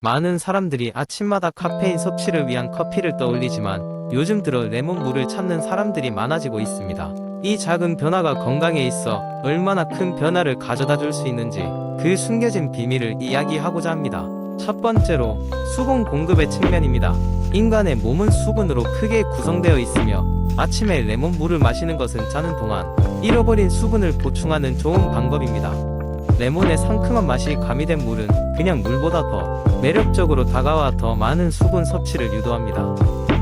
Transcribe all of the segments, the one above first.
많은 사람들이 아침마다 카페인 섭취를 위한 커피를 떠올리지만 요즘 들어 레몬물을 찾는 사람들이 많아지고 있습니다. 이 작은 변화가 건강에 있어 얼마나 큰 변화를 가져다 줄 수 있는지 그 숨겨진 비밀을 이야기하고자 합니다. 첫 번째로 수분 공급의 측면입니다. 인간의 몸은 수분으로 크게 구성되어 있으며 아침에 레몬물을 마시는 것은 자는 동안 잃어버린 수분을 보충하는 좋은 방법입니다. 레몬의 상큼한 맛이 가미된 물은 그냥 물보다 더 매력적으로 다가와 더 많은 수분 섭취를 유도합니다.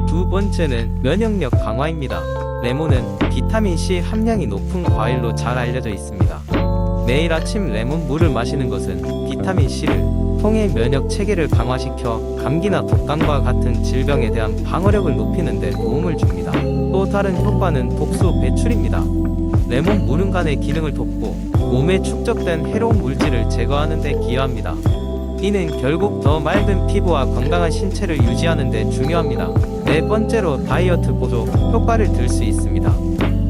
두 번째는 면역력 강화입니다. 레몬은 비타민C 함량이 높은 과일로 잘 알려져 있습니다. 매일 아침 레몬물을 마시는 것은 비타민C를 통해 면역 체계를 강화시켜 감기나 독감과 같은 질병에 대한 방어력을 높이는 데 도움을 줍니다. 또 다른 효과는 독소 배출입니다. 레몬물은 간의 기능을 돕고 몸에 축적된 해로운 물질을 제거하는 데 기여합니다. 이는 결국 더 맑은 피부와 건강한 신체를 유지하는 데 중요합니다. 네 번째로 다이어트 보조 효과를 들 수 있습니다.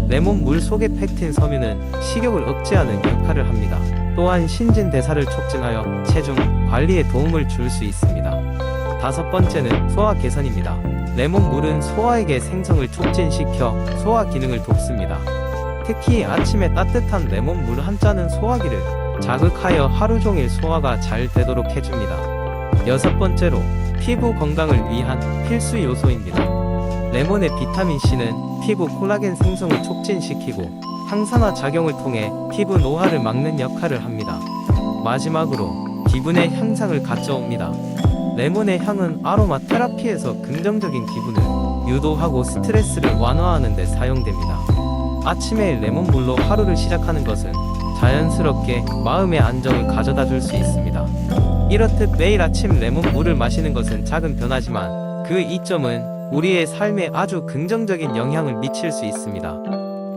레몬물 속의 팩틴 섬유는 식욕을 억제하는 역할을 합니다. 또한 신진대사를 촉진하여 체중 관리에 도움을 줄 수 있습니다. 다섯 번째는 소화 개선입니다. 레몬물은 소화액의 생성을 촉진시켜 소화 기능을 돕습니다. 특히 아침에 따뜻한 레몬물 한 잔은 소화기를 자극하여 하루 종일 소화가 잘 되도록 해줍니다. 여섯 번째로 피부 건강을 위한 필수 요소입니다. 레몬의 비타민C는 피부 콜라겐 생성을 촉진시키고 항산화 작용을 통해 피부 노화를 막는 역할을 합니다. 마지막으로 기분의 향상을 가져옵니다. 레몬의 향은 아로마 테라피에서 긍정적인 기분을 유도하고 스트레스를 완화하는 데 사용됩니다. 아침에 레몬물로 하루를 시작하는 것은 자연스럽게 마음의 안정을 가져다 줄 수 있습니다. 이렇듯 매일 아침 레몬물을 마시는 것은 작은 변화지만 그 이점은 우리의 삶에 아주 긍정적인 영향을 미칠 수 있습니다.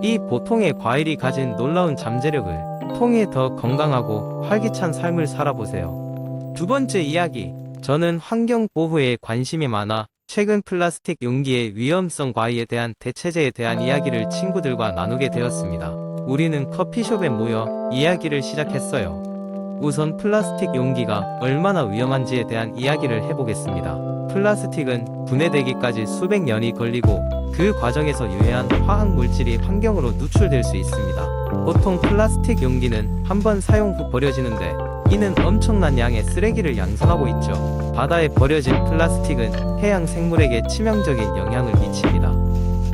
이 보통의 과일이 가진 놀라운 잠재력을 통해 더 건강하고 활기찬 삶을 살아보세요. 두 번째 이야기. 저는 환경 보호에 관심이 많아 최근 플라스틱 용기의 위험성 과잉에 대한 대체제에 대한 이야기를 친구들과 나누게 되었습니다. 우리는 커피숍에 모여 이야기를 시작했어요. 우선 플라스틱 용기가 얼마나 위험한지에 대한 이야기를 해보겠습니다. 플라스틱은 분해되기까지 수백 년이 걸리고 그 과정에서 유해한 화학 물질이 환경으로 누출될 수 있습니다. 보통 플라스틱 용기는 한번 사용 후 버려지는데 이는 엄청난 양의 쓰레기를 양성하고 있죠. 바다에 버려진 플라스틱은 해양 생물에게 치명적인 영향을 미칩니다.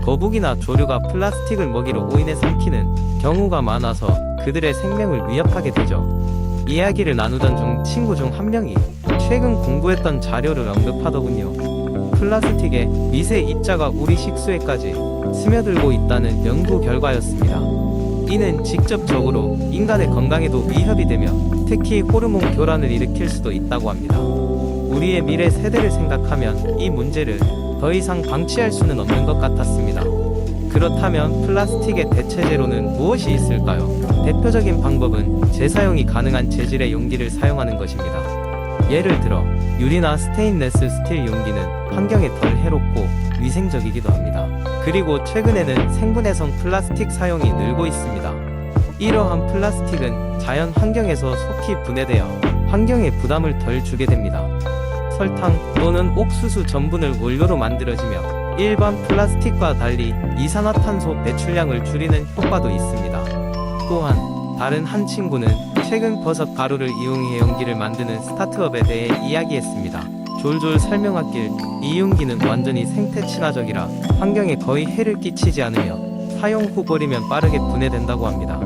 거북이나 조류가 플라스틱을 먹이로 오인해 삼키는 경우가 많아서 그들의 생명을 위협하게 되죠. 이야기를 나누던 중 친구 중 한 명이 최근 공부했던 자료를 언급하더군요. 플라스틱의 미세 입자가 우리 식수에까지 스며들고 있다는 연구 결과였습니다. 이는 직접적으로 인간의 건강에도 위협이 되며 특히 호르몬 교란을 일으킬 수도 있다고 합니다. 우리의 미래 세대를 생각하면 이 문제를 더 이상 방치할 수는 없는 것 같았습니다. 그렇다면 플라스틱의 대체제로는 무엇이 있을까요? 대표적인 방법은 재사용이 가능한 재질의 용기를 사용하는 것입니다. 예를 들어 유리나 스테인레스 스틸 용기는 환경에 덜 해롭고 위생적이기도 합니다. 그리고 최근에는 생분해성 플라스틱 사용이 늘고 있습니다. 이러한 플라스틱은 자연 환경에서 속히 분해되어 환경에 부담을 덜 주게 됩니다. 설탕 또는 옥수수 전분을 원료로 만들어지며 일반 플라스틱과 달리 이산화탄소 배출량을 줄이는 효과도 있습니다. 또한 다른 한 친구는 최근 버섯 가루를 이용해 용기를 만드는 스타트업에 대해 이야기했습니다. 졸졸 설명하길 이 용기는 완전히 생태 친화적이라 환경에 거의 해를 끼치지 않으며 사용 후 버리면 빠르게 분해된다고 합니다.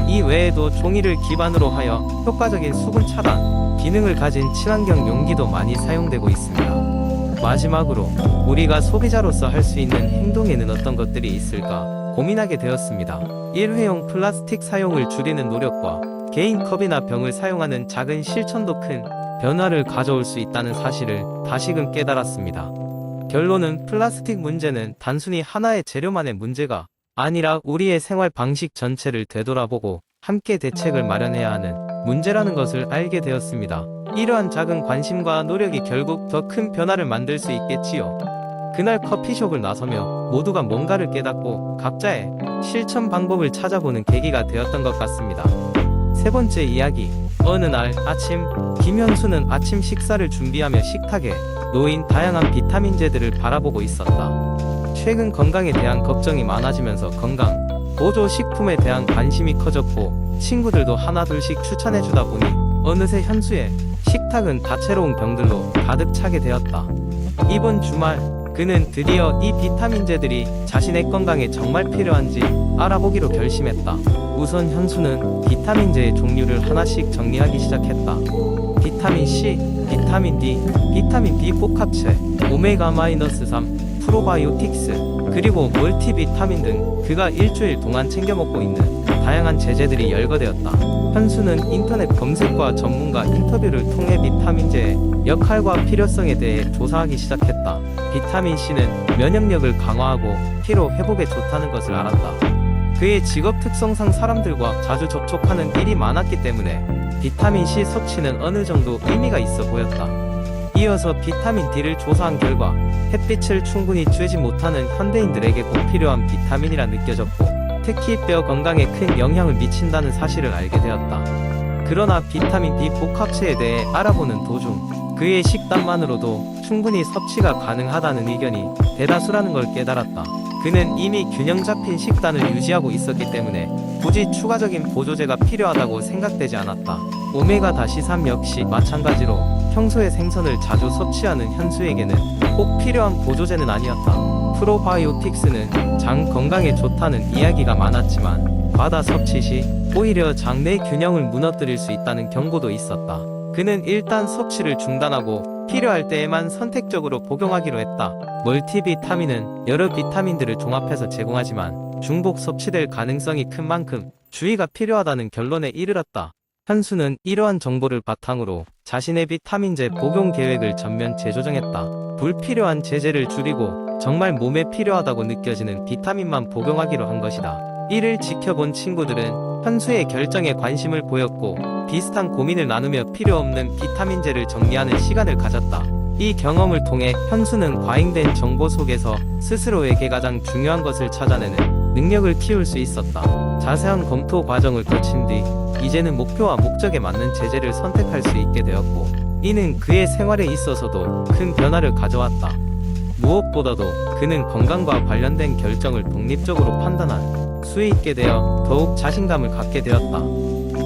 이 외에도 종이를 기반으로 하여 효과적인 수분 차단 기능을 가진 친환경 용기도 많이 사용되고 있습니다. 마지막으로 우리가 소비자로서 할 수 있는 행동에는 어떤 것들이 있을까 고민하게 되었습니다. 일회용 플라스틱 사용을 줄이는 노력과 개인 컵이나 병을 사용하는 작은 실천도 큰 변화를 가져올 수 있다는 사실을 다시금 깨달았습니다. 결론은 플라스틱 문제는 단순히 하나의 재료만의 문제가 아니라 우리의 생활 방식 전체를 되돌아보고 함께 대책을 마련해야 하는 문제라는 것을 알게 되었습니다. 이러한 작은 관심과 노력이 결국 더 큰 변화를 만들 수 있겠지요. 그날 커피숍을 나서며 모두가 뭔가를 깨닫고 각자의 실천 방법을 찾아보는 계기가 되었던 것 같습니다. 세 번째 이야기. 어느 날 아침, 김현수는 아침 식사를 준비하며 식탁에 놓인 다양한 비타민제들을 바라보고 있었다. 최근 건강에 대한 걱정이 많아지면서 건강 보조 식품에 대한 관심이 커졌고 친구들도 하나둘씩 추천해주다 보니 어느새 현수의 식탁은 다채로운 병들로 가득 차게 되었다. 이번 주말 그는 드디어 이 비타민제들이 자신의 건강에 정말 필요한지 알아보기로 결심했다. 우선 현수는 비타민제의 종류를 하나씩 정리하기 시작했다. 비타민 C, 비타민 D, 비타민 B 복합체, 오메가-3, 프로바이오틱스, 그리고 멀티비타민 등 그가 일주일 동안 챙겨 먹고 있는 다양한 제제들이 열거되었다. 현수는 인터넷 검색과 전문가 인터뷰를 통해 비타민제의 역할과 필요성에 대해 조사하기 시작했다. 비타민 C는 면역력을 강화하고 피로 회복에 좋다는 것을 알았다. 그의 직업 특성상 사람들과 자주 접촉하는 일이 많았기 때문에 비타민 C 섭취는 어느 정도 의미가 있어 보였다. 이어서 비타민 D를 조사한 결과 햇빛을 충분히 쬐지 못하는 현대인들에게 꼭 필요한 비타민이라 느껴졌고 특히 뼈 건강에 큰 영향을 미친다는 사실을 알게 되었다. 그러나 비타민 D 복합체에 대해 알아보는 도중 그의 식단만으로도 충분히 섭취가 가능하다는 의견이 대다수라는 걸 깨달았다. 그는 이미 균형 잡힌 식단을 유지하고 있었기 때문에 굳이 추가적인 보조제가 필요하다고 생각되지 않았다. 오메가-3 역시 마찬가지로 평소에 생선을 자주 섭취하는 현수에게는 꼭 필요한 보조제는 아니었다. 프로바이오틱스는 장 건강에 좋다는 이야기가 많았지만 과다 섭취 시 오히려 장내 균형을 무너뜨릴 수 있다는 경고도 있었다. 그는 일단 섭취를 중단하고 필요할 때에만 선택적으로 복용하기로 했다. 멀티비타민은 여러 비타민들을 종합해서 제공하지만 중복 섭취될 가능성이 큰 만큼 주의가 필요하다는 결론에 이르렀다. 현수는 이러한 정보를 바탕으로 자신의 비타민제 복용 계획을 전면 재조정했다. 불필요한 제제를 줄이고 정말 몸에 필요하다고 느껴지는 비타민만 복용하기로 한 것이다. 이를 지켜본 친구들은 현수의 결정에 관심을 보였고 비슷한 고민을 나누며 필요없는 비타민제를 정리하는 시간을 가졌다. 이 경험을 통해 현수는 과잉된 정보 속에서 스스로에게 가장 중요한 것을 찾아내는 능력을 키울 수 있었다. 자세한 검토 과정을 거친 뒤 이제는 목표와 목적에 맞는 제재를 선택할 수 있게 되었고 이는 그의 생활에 있어서도 큰 변화를 가져왔다. 무엇보다도 그는 건강과 관련된 결정을 독립적으로 판단할 수 있게 되어 더욱 자신감을 갖게 되었다.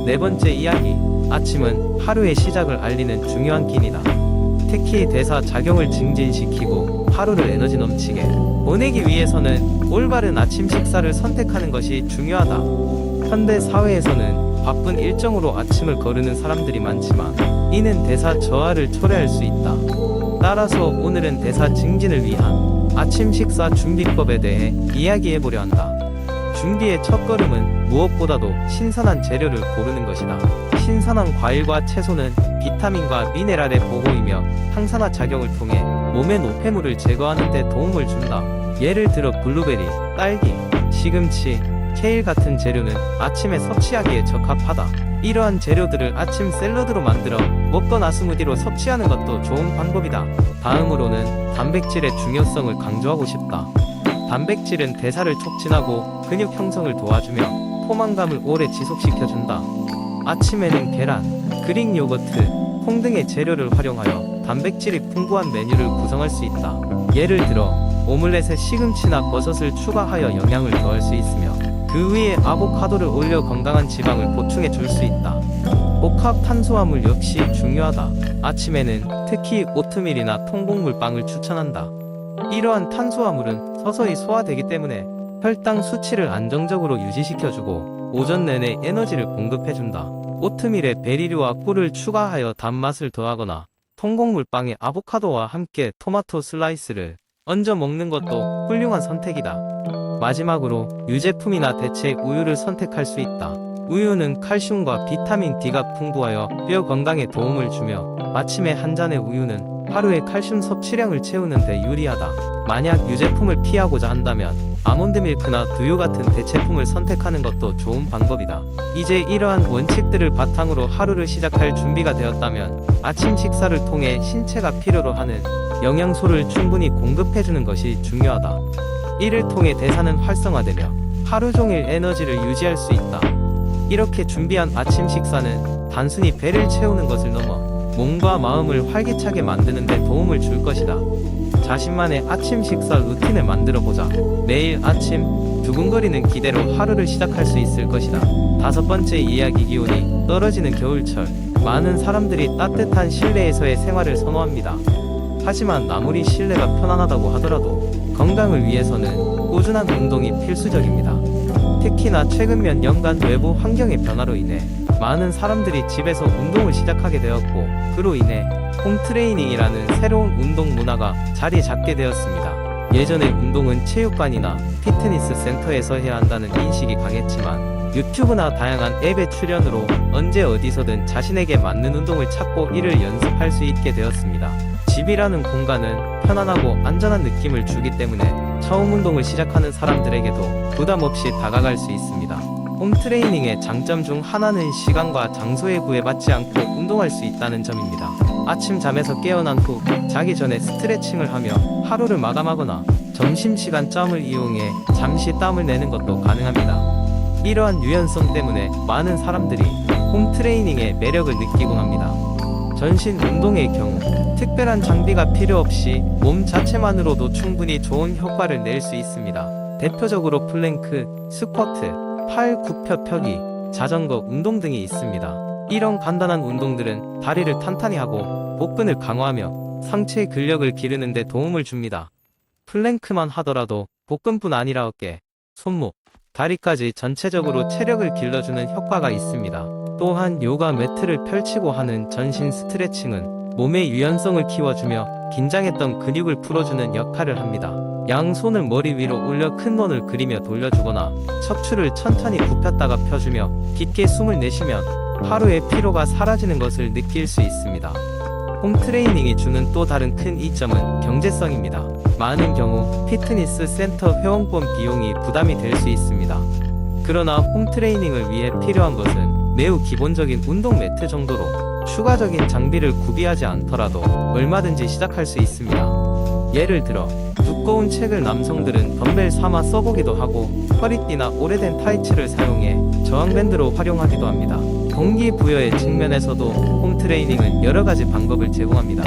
네 번째 이야기, 아침은 하루의 시작을 알리는 중요한 기이다. 특히 대사 작용을 증진시키고 하루를 에너지 넘치게 보내기 위해서는 올바른 아침 식사를 선택하는 것이 중요하다. 현대 사회에서는 바쁜 일정으로 아침을 거르는 사람들이 많지만 이는 대사 저하를 초래할 수 있다. 따라서 오늘은 대사 증진을 위한 아침 식사 준비법에 대해 이야기해보려 한다. 준비의 첫걸음은 무엇보다도 신선한 재료를 고르는 것이다. 신선한 과일과 채소는 비타민과 미네랄의 보호이며 항산화 작용을 통해 몸의 노폐물을 제거하는 데 도움을 준다. 예를 들어 블루베리, 딸기, 시금치, 케일 같은 재료는 아침에 섭취하기에 적합하다. 이러한 재료들을 아침 샐러드로 만들어 먹거나 스무디로 섭취하는 것도 좋은 방법이다. 다음으로는 단백질의 중요성을 강조하고 싶다. 단백질은 대사를 촉진하고 근육 형성을 도와주며 포만감을 오래 지속시켜준다. 아침에는 계란, 그릭 요거트, 콩 등의 재료를 활용하여 단백질이 풍부한 메뉴를 구성할 수 있다. 예를 들어 오믈렛에 시금치나 버섯을 추가하여 영양을 더할 수 있으며 그 위에 아보카도를 올려 건강한 지방을 보충해 줄 수 있다. 복합 탄수화물 역시 중요하다. 아침에는 특히 오트밀이나 통곡물 빵을 추천한다. 이러한 탄수화물은 서서히 소화되기 때문에 혈당 수치를 안정적으로 유지시켜주고 오전 내내 에너지를 공급해준다. 오트밀에 베리류와 꿀을 추가하여 단맛을 더하거나 통곡물 빵에 아보카도와 함께 토마토 슬라이스를 얹어 먹는 것도 훌륭한 선택이다. 마지막으로 유제품이나 대체 우유를 선택할 수 있다. 우유는 칼슘과 비타민 D가 풍부하여 뼈 건강에 도움을 주며 아침에 한 잔의 우유는 하루의 칼슘 섭취량을 채우는 데 유리하다. 만약 유제품을 피하고자 한다면 아몬드 밀크나 두유 같은 대체품을 선택하는 것도 좋은 방법이다. 이제 이러한 원칙들을 바탕으로 하루를 시작할 준비가 되었다면 아침 식사를 통해 신체가 필요로 하는 영양소를 충분히 공급해주는 것이 중요하다. 이를 통해 대사는 활성화되며 하루 종일 에너지를 유지할 수 있다. 이렇게 준비한 아침 식사는 단순히 배를 채우는 것을 넘어 몸과 마음을 활기차게 만드는 데 도움을 줄 것이다. 자신만의 아침 식사 루틴을 만들어 보자. 매일 아침 두근거리는 기대로 하루를 시작할 수 있을 것이다. 다섯 번째 이야기, 기온이 떨어지는 겨울철. 많은 사람들이 따뜻한 실내에서의 생활을 선호합니다. 하지만 아무리 실내가 편안하다고 하더라도 건강을 위해서는 꾸준한 운동이 필수적입니다. 특히나 최근 몇 년간 외부 환경의 변화로 인해 많은 사람들이 집에서 운동을 시작하게 되었고, 그로 인해 홈트레이닝이라는 새로운 운동 문화가 자리 잡게 되었습니다. 예전에 운동은 체육관이나 피트니스 센터에서 해야 한다는 인식이 강했지만, 유튜브나 다양한 앱의 출연으로 언제 어디서든 자신에게 맞는 운동을 찾고 이를 연습할 수 있게 되었습니다. 집이라는 공간은 편안하고 안전한 느낌을 주기 때문에 처음 운동을 시작하는 사람들에게도 부담 없이 다가갈 수 있습니다. 홈트레이닝의 장점 중 하나는 시간과 장소에 구애받지 않고 운동할 수 있다는 점입니다. 아침 잠에서 깨어난 후 자기 전에 스트레칭을 하며 하루를 마감하거나 점심시간짬을 이용해 잠시 땀을 내는 것도 가능합니다. 이러한 유연성 때문에 많은 사람들이 홈트레이닝의 매력을 느끼곤 합니다. 전신 운동의 경우 특별한 장비가 필요 없이 몸 자체만으로도 충분히 좋은 효과를 낼 수 있습니다. 대표적으로 플랭크, 스쿼트, 팔 굽혀 펴기, 자전거 운동 등이 있습니다. 이런 간단한 운동들은 다리를 탄탄히 하고 복근을 강화하며 상체 근력을 기르는 데 도움을 줍니다. 플랭크만 하더라도 복근뿐 아니라 어깨, 손목, 다리까지 전체적으로 체력을 길러주는 효과가 있습니다. 또한 요가 매트를 펼치고 하는 전신 스트레칭은 몸의 유연성을 키워주며 긴장했던 근육을 풀어주는 역할을 합니다. 양손을 머리 위로 올려 큰 원을 그리며 돌려주거나 척추를 천천히 굽혔다가 펴주며 깊게 숨을 내쉬면 하루의 피로가 사라지는 것을 느낄 수 있습니다. 홈트레이닝이 주는 또 다른 큰 이점은 경제성입니다. 많은 경우 피트니스 센터 회원권 비용이 부담이 될 수 있습니다. 그러나 홈트레이닝을 위해 필요한 것은 매우 기본적인 운동 매트 정도로 추가적인 장비를 구비하지 않더라도 얼마든지 시작할 수 있습니다. 예를 들어 두꺼운 책을 남성들은 덤벨 삼아 써보기도 하고, 허리띠나 오래된 타이츠를 사용해 저항밴드로 활용하기도 합니다. 동기부여의 측면에서도 홈트레이닝은 여러가지 방법을 제공합니다.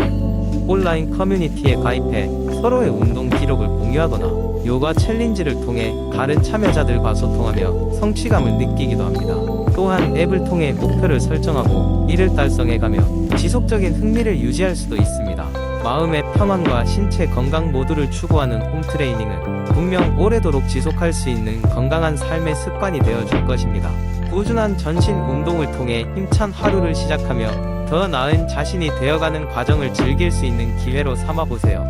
온라인 커뮤니티에 가입해 서로의 운동 기록을 공유하거나 요가 챌린지를 통해 다른 참여자들과 소통하며 성취감을 느끼기도 합니다. 또한 앱을 통해 목표를 설정하고 이를 달성해가며 지속적인 흥미를 유지할 수도 있습니다. 마음의 평안과 신체 건강 모두를 추구하는 홈트레이닝은 분명 오래도록 지속할 수 있는 건강한 삶의 습관이 되어줄 것입니다. 꾸준한 전신 운동을 통해 힘찬 하루를 시작하며 더 나은 자신이 되어가는 과정을 즐길 수 있는 기회로 삼아보세요.